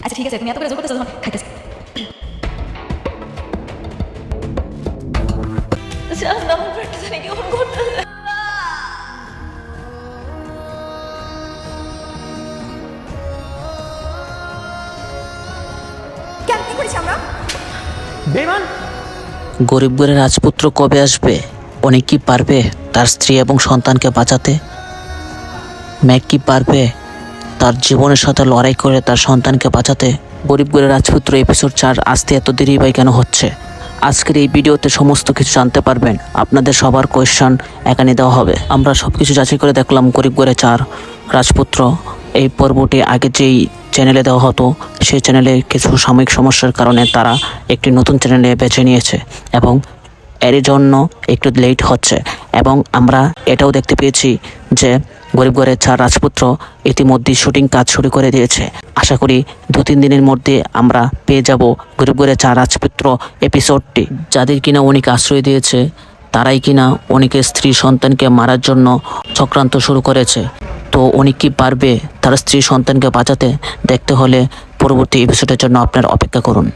আচ্ছা ঠিক আছে, তুমি এত করে জোর করতেছো যখন খাইতেছো। জান আমার পেটটা জানি কেমন করতেছে। কেন কি করেছি আমরা? বেমান গরিব ঘরের রাজপুত্র কবে আসবে? উনি কি পারবে তার স্ত্রী এবং সন্তানকে বাঁচাতে? ম্যাক কি পারবে তার জীবনের সাথে লড়াই করে তার সন্তানকে বাঁচাতে? গরিব ঘরের রাজপুত্র এপিসোড 4 আসতে এত দেরি ভাই কেন হচ্ছে? আজকের এই ভিডিওতে সমস্ত কিছু জানতে পারবেন। আপনাদের সবার কোয়েশ্চন এখানে দেওয়া হবে। আমরা সব কিছু যাচাই করে দেখলাম গরিব ঘরে 4 রাজপুত্র এই পর্বটি আগে যেই চ্যানেলে দেওয়া হতো সেই চ্যানেলে কিছু সাময়িক সমস্যার কারণে তারা একটি নতুন চ্যানেলে বেছে নিয়েছে এবং এর জন্য একটু লেট হচ্ছে। এবং আমরা এটাও দেখতে পেয়েছি যে গরিব ঘরের 4 রাজপুত্র ইতিমধ্যেই শুটিং কাজ শুরু করে দিয়েছে। আশা করি 2-3 দিনের মধ্যে আমরা পেয়ে যাব গরিব ঘরের 4 রাজপুত্র এপিসোডটি। যাদের কিনা অনেক আশ্রয় দিয়েছে তারাই কিনা অনেকের স্ত্রী সন্তানকে মারার জন্য চক্রান্ত শুরু করেছে। তো অনেক কি পারবে তার স্ত্রী সন্তানকে বাঁচাতে? দেখতে হলে পরবর্তী এপিসোডের জন্য আপনারা অপেক্ষা করুন।